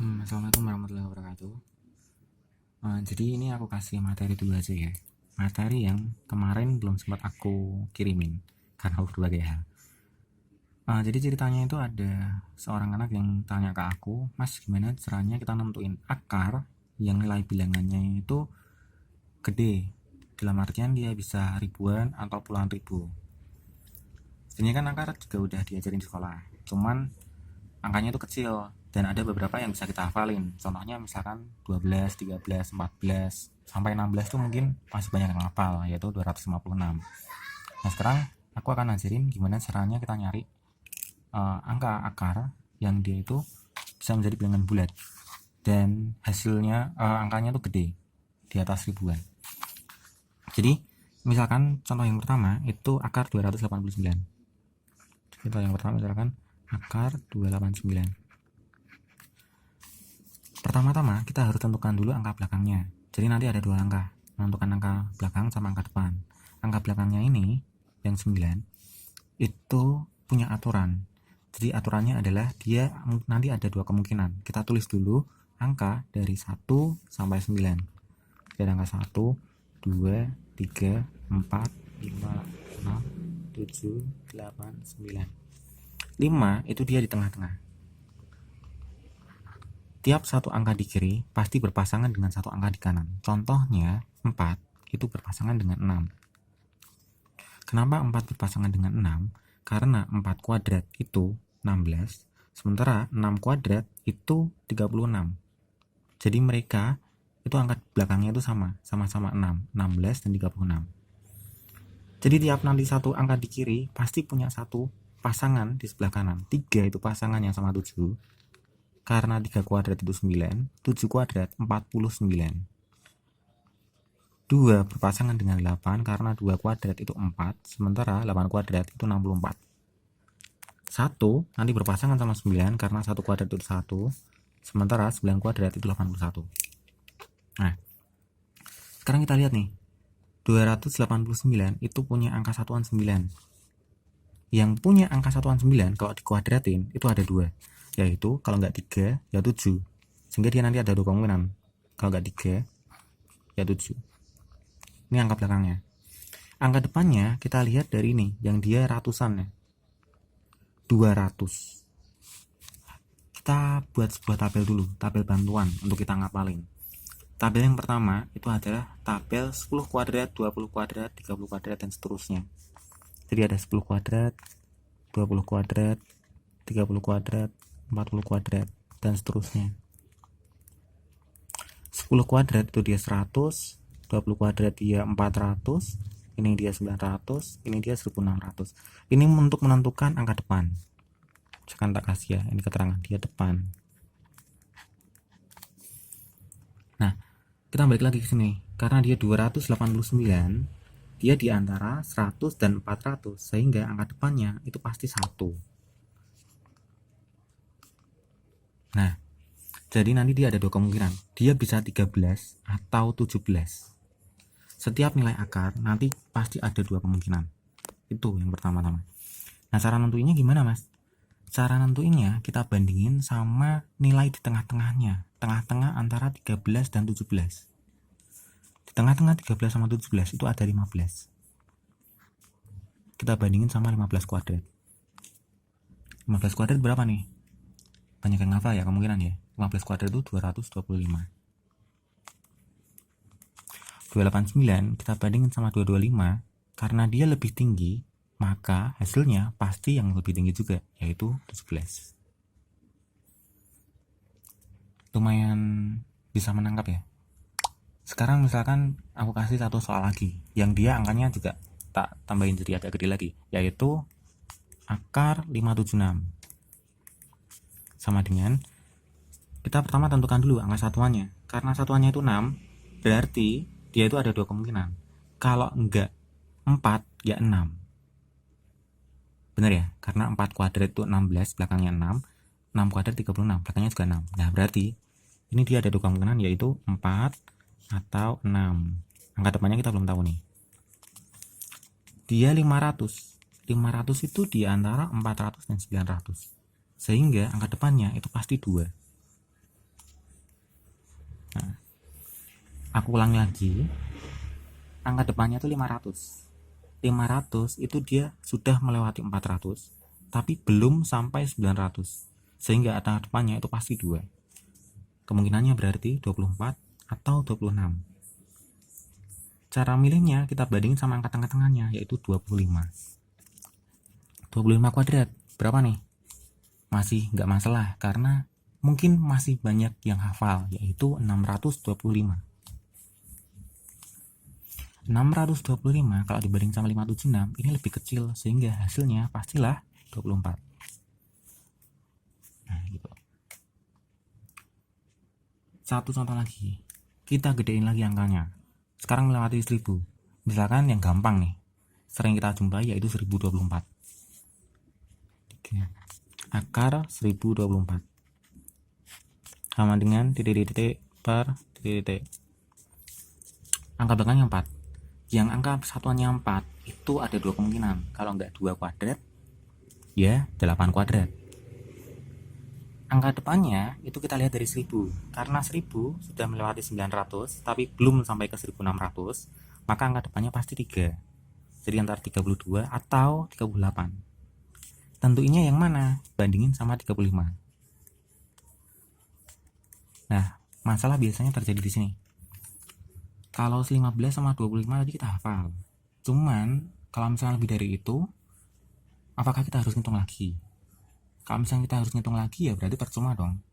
Assalamualaikum warahmatullahi wabarakatuh. Jadi ini aku kasih materi dulu aja ya. Materi yang kemarin belum sempat aku kirimin karena berbagai hal. Jadi ceritanya itu ada seorang anak yang tanya ke aku, Mas, gimana caranya kita nentuin akar yang nilai bilangannya itu gede, dalam artian dia bisa ribuan atau puluhan ribu. Sebenarnya kan akar juga udah diajarin di sekolah, cuman angkanya itu kecil dan ada beberapa yang bisa kita hafalin. Contohnya misalkan 12, 13, 14 sampai 16 tuh mungkin masih banyak yang hafal, yaitu 256. Nah, sekarang aku akan ajarin gimana caranya kita nyari angka akar yang dia itu bisa menjadi bilangan bulat dan hasilnya angkanya tuh gede, di atas ribuan. Jadi misalkan contoh yang pertama itu akar 289. Contoh yang pertama misalkan akar 289. Pertama-tama kita harus tentukan dulu angka belakangnya. Jadi nanti ada dua angka, menentukan angka belakang sama angka depan. Angka belakangnya ini yang 9 itu punya aturan. Jadi aturannya adalah dia nanti ada dua kemungkinan. Kita tulis dulu angka dari 1 sampai 9. Jadi angka 1, 2, 3, 4, 5, 6, 7, 8, 9. 5 itu dia di tengah-tengah. Tiap satu angka di kiri pasti berpasangan dengan satu angka di kanan. Contohnya 4 itu berpasangan dengan 6. Kenapa 4 berpasangan dengan 6? Karena 4 kuadrat itu 16, sementara 6 kuadrat itu 36. Jadi mereka itu angka belakangnya itu sama-sama 6, 16 dan 36. Jadi tiap nanti satu angka di kiri pasti punya satu pasangan di sebelah kanan. 3 itu pasangannya sama 7. Karena 3 kuadrat itu 9, 7 kuadrat 49. 2 berpasangan dengan 8 karena 2 kuadrat itu 4, sementara 8 kuadrat itu 64. 1 nanti berpasangan sama 9 karena 1 kuadrat itu 1, sementara 9 kuadrat itu 81. Nah, sekarang kita lihat nih. 289 itu punya angka satuan 9. Yang punya angka satuan 9 kalau dikuadratin itu ada 2. Yaitu kalau nggak 3 ya 7, sehingga dia nanti ada dua kemungkinan, kalau nggak 3 ya 7. Ini angka belakangnya. Angka depannya kita lihat dari ini yang dia ratusan ya, 200. Kita buat sebuah tabel dulu, tabel bantuan untuk kita ngapalin. Tabel yang pertama itu adalah tabel 10 kuadrat, 20 kuadrat, 30 kuadrat dan seterusnya. Jadi ada 10 kuadrat, 20 kuadrat, 30 kuadrat, 40 kuadrat dan seterusnya. 10 kuadrat itu dia 100, 20 kuadrat dia 400, ini dia 900, ini dia 1600. Ini untuk menentukan angka depan. Misalkan tak kasih ya, ini keterangan dia depan. Nah, kita balik lagi ke sini. Karena dia 289, dia di antara 100 dan 400, sehingga angka depannya itu pasti 1. Nah, jadi nanti dia ada dua kemungkinan. Dia bisa 13 atau 17. Setiap nilai akar nanti pasti ada dua kemungkinan. Itu yang pertama-tama. Nah, cara nentuinnya gimana, Mas? Cara nentuinnya kita bandingin sama nilai di tengah-tengahnya. Tengah-tengah antara 13 dan 17. Di tengah-tengah 13 sama 17 itu ada 15. Kita bandingin sama 15 kuadrat. 15 kuadrat berapa nih? Banyak yang hafal ya kemungkinan ya. 15 kuadrat itu 225. 289 kita bandingin sama 225, karena dia lebih tinggi, maka hasilnya pasti yang lebih tinggi juga, yaitu 17. Lumayan bisa menangkap ya. Sekarang misalkan aku kasih satu soal lagi, yang dia angkanya juga tak tambahin jadi agak gede lagi, yaitu akar 576. Sama dengan kita pertama tentukan dulu angka satuannya. Karena satuannya itu 6, berarti dia itu ada dua kemungkinan. Kalau enggak 4 ya 6. Benar ya? Karena 4 kuadrat itu 16, belakangnya 6. 6 kuadrat 36, belakangnya juga 6. Nah, berarti ini dia ada dua kemungkinan, yaitu 4 atau 6. Angka depannya kita belum tahu nih. Dia 500. 500 itu di antara 400 dan 900. Sehingga angka depannya itu pasti 2. Nah, aku ulangi lagi, angka depannya itu 500. 500 itu dia sudah melewati 400, tapi belum sampai 900, sehingga angka depannya itu pasti 2. Kemungkinannya berarti 24 atau 26. Cara milihnya kita bandingin sama angka tengah-tengahnya, yaitu 25. 25 kuadrat berapa nih? Masih nggak masalah, karena mungkin masih banyak yang hafal, yaitu 625. 625 kalau dibanding sama 576 ini lebih kecil, sehingga hasilnya pastilah 24. Nah, gitu. Satu contoh lagi, kita gedein lagi angkanya. Sekarang melewati 1000. Misalkan yang gampang nih, sering kita jumpai, yaitu 1024. Akar 1024 sama dengan titik-titik per titik. Angka belakangnya 4. Yang angka satuannya 4 itu ada 2 kemungkinan. Kalau enggak 2 kuadrat, ya 8 kuadrat. Angka depannya itu kita lihat dari 1000. Karena 1000 sudah melewati 900 tapi belum sampai ke 1600, maka angka depannya pasti 3. Jadi antara 32 atau 38. Tentunya yang mana? Bandingin sama 35. Nah, masalah biasanya terjadi di sini. Kalau 15 sama 25 tadi kita hafal. Cuman, kalau misalnya lebih dari itu, apakah kita harus ngitung lagi? Kalau misalnya kita harus ngitung lagi, ya berarti percuma dong.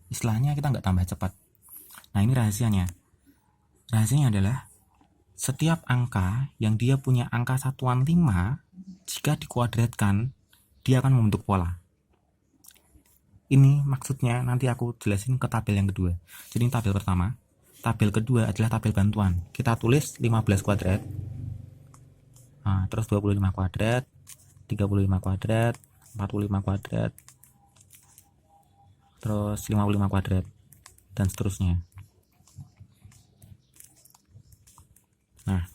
Istilahnya kita nggak tambah cepat. Nah, ini rahasianya. Rahasianya adalah setiap angka yang dia punya angka satuan 5, jika dikuadratkan, dia akan membentuk pola. Ini maksudnya nanti aku jelasin ke tabel yang kedua. Jadi tabel pertama, tabel kedua adalah tabel bantuan. Kita tulis 15 kuadrat, nah, terus 25 kuadrat, 35 kuadrat, 45 kuadrat, terus 55 kuadrat, dan seterusnya. Nah,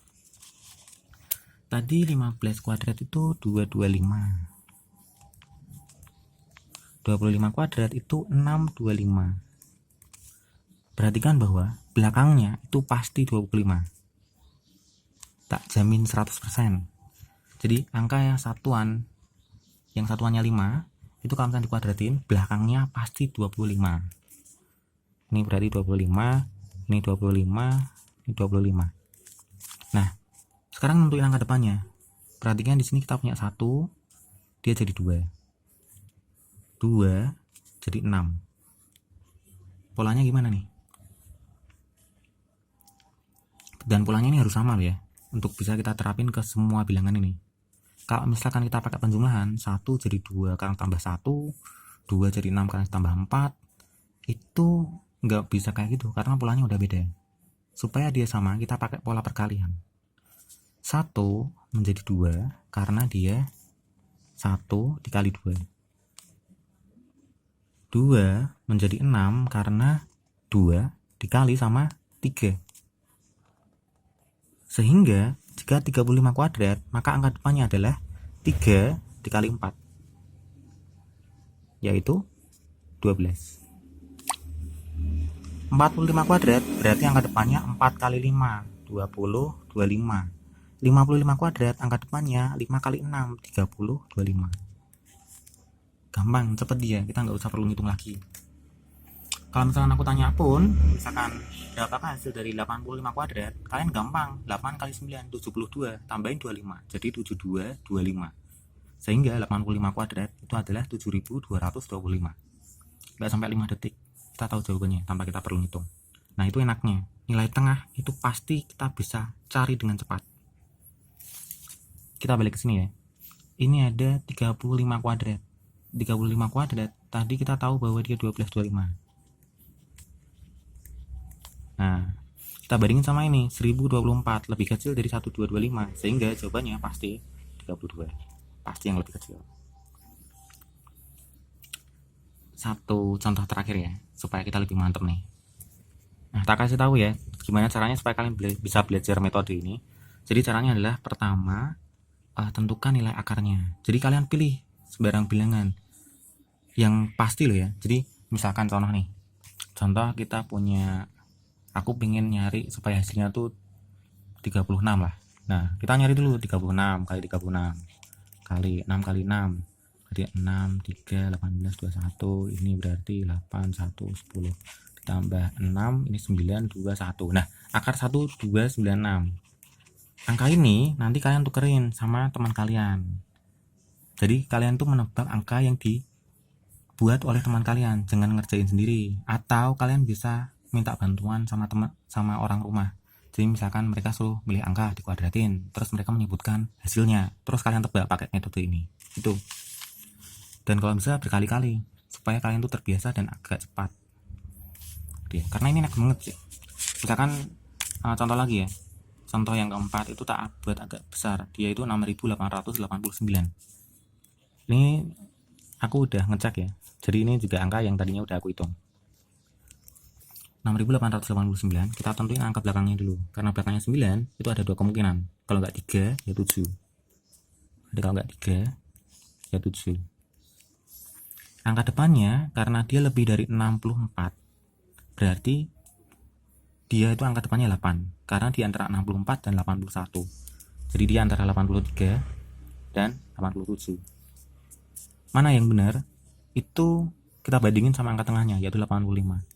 tadi 15 kuadrat itu 225. 25 kuadrat itu 625. Perhatikan bahwa belakangnya itu pasti 25. Tak jamin 100%. Jadi angka yang satuannya 5, itu kalau misalnya dikuadratin, belakangnya pasti 25. Ini berarti 25, ini 25, ini 25. Nah, sekarang untuk angka depannya. Perhatikan di sini kita punya 1, dia jadi 2. 2 jadi 6. Polanya gimana nih? Dan polanya ini harus sama ya, untuk bisa kita terapin ke semua bilangan ini. Kalau misalkan kita pakai penjumlahan, 1 jadi 2 karena tambah 1, 2 jadi 6 karena tambah 4, itu nggak bisa kayak gitu, karena polanya udah beda. Supaya dia sama, kita pakai pola perkalian. 1 menjadi 2 karena dia 1 dikali 2. 2 menjadi 6 karena 2 dikali sama 3. Sehingga jika 35 kuadrat, maka angka depannya adalah 3 dikali 4, yaitu 12. 45 kuadrat berarti angka depannya 4 kali 5, 20, 25. 55 kuadrat angka depannya 5 kali 6, 30, 25. Gampang, cepet dia, kita nggak usah perlu ngitung lagi. Kalau misalkan aku tanya pun, misalkan berapakah hasil dari 85 kuadrat, kalian gampang, 8 kali 9, 72, tambahin 25, jadi 72, 25. Sehingga 85 kuadrat itu adalah 7225. Nggak sampai 5 detik, kita tahu jawabannya tanpa kita perlu ngitung. Nah, itu enaknya, nilai tengah itu pasti kita bisa cari dengan cepat. Kita balik ke sini ya. Ini ada 35 kuadrat. 35 kuadrat, tadi kita tahu bahwa dia 1225. Nah, kita bandingin sama ini, 1024 lebih kecil dari 1225, sehingga jawabannya pasti 32. Pasti yang lebih kecil. Satu contoh terakhir ya, supaya kita lebih mantap nih. Nah, tak kasih tahu ya, gimana caranya supaya kalian bisa belajar metode ini. Jadi caranya adalah pertama, tentukan nilai akarnya. Jadi kalian pilih sembarang bilangan yang pasti loh ya. Jadi misalkan contoh nih, contoh kita punya aku pengen nyari supaya hasilnya tuh 36 lah. Nah, kita nyari dulu 36 kali 36 kali 6 kali 6. Jadi 6, 3, 18, 21. Ini berarti 8, 1, 10. Ditambah 6, ini 9, 2, 1. Nah, akar 1, 2, 9, 6. Angka ini nanti kalian tukerin sama teman kalian. Jadi kalian tuh menebak angka yang dibuat oleh teman kalian, jangan ngerjain sendiri. Atau kalian bisa minta bantuan sama teman, sama orang rumah. Jadi misalkan mereka suruh milih angka dikuadratin, terus mereka menyebutkan hasilnya, terus kalian tebak pakai metode ini. Itu. Dan kalau bisa berkali-kali supaya kalian tuh terbiasa dan agak cepat. Oke, karena ini enak banget sih. Misalkan contoh lagi ya. Contoh yang keempat itu tak buat agak besar. Dia itu 6889. Ini aku udah ngecek ya. Jadi ini juga angka yang tadinya udah aku hitung. 6889, kita tentuin angka belakangnya dulu. Karena belakangnya 9, itu ada dua kemungkinan. Kalau nggak 3, ya 7. Jadi kalau nggak 3, ya 7. Angka depannya, karena dia lebih dari 64, berarti dia itu angka depannya 8. Karena di antara 64 dan 81. Jadi dia antara 83 dan 87. Mana yang benar? Itu kita bandingin sama angka tengahnya, yaitu 85.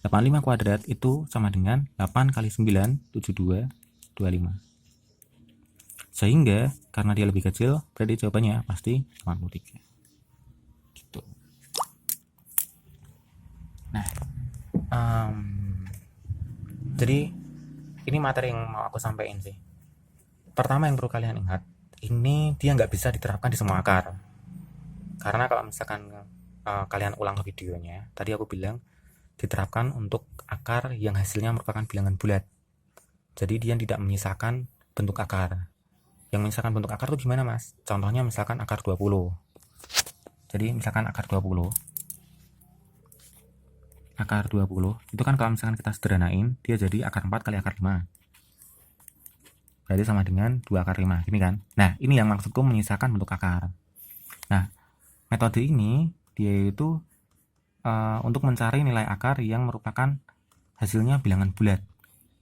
85 kuadrat itu sama dengan 8 kali 9, 72, 25. Sehingga karena dia lebih kecil, berarti jawabannya pasti 83. Gitu. Nah, jadi ini materi yang mau aku sampaikan sih. Pertama yang perlu kalian ingat, ini dia nggak bisa diterapkan di semua akar. Karena kalau misalkan kalian ulang videonya, tadi aku bilang diterapkan untuk akar yang hasilnya merupakan bilangan bulat. Jadi dia tidak menyisakan bentuk akar. Yang menyisakan bentuk akar itu gimana, Mas? Contohnya misalkan akar 20. Jadi misalkan akar 20. Akar 20 itu kan kalau misalkan kita sederhanain, dia jadi akar 4 kali akar 5. Berarti sama dengan 2 akar 5, gini kan? Nah, ini yang maksudku menyisakan bentuk akar. Nah, metode ini dia itu untuk mencari nilai akar yang merupakan hasilnya bilangan bulat,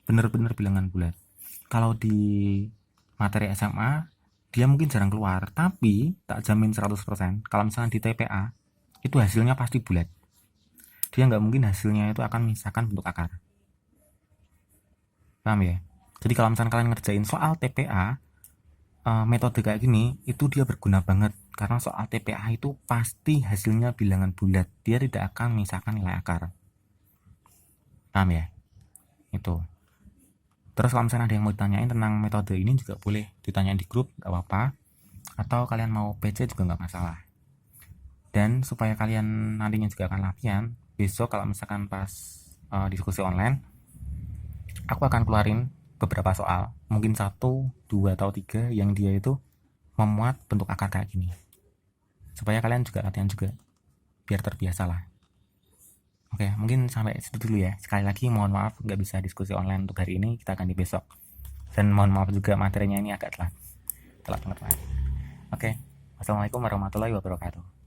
benar-benar bilangan bulat. Kalau di materi SMA dia mungkin jarang keluar, tapi tak jamin 100%. Kalau misalnya di TPA itu hasilnya pasti bulat. Dia nggak mungkin hasilnya itu akan menyisakan bentuk akar. Paham ya? Jadi kalau misalnya kalian ngerjain soal TPA metode kayak gini, itu dia berguna banget. Karena soal TPA itu pasti hasilnya bilangan bulat. Dia tidak akan menyisakan nilai akar. Paham ya? Itu. Terus kalau misalnya ada yang mau ditanyain tentang metode ini juga boleh ditanyain di grup, gak apa-apa. Atau kalian mau PC juga gak masalah. Dan supaya kalian nantinya juga akan latihan, besok kalau misalkan pas diskusi online, aku akan keluarin beberapa soal. Mungkin 1, 2, atau 3 yang dia itu memuat bentuk akar kayak gini. Supaya kalian juga latihan juga, biar terbiasa lah. Oke, mungkin sampai situ dulu ya. Sekali lagi mohon maaf nggak bisa diskusi online untuk hari ini, kita akan di besok. Dan mohon maaf juga materinya ini agak telat banget lah. Oke, wassalamualaikum warahmatullahi wabarakatuh.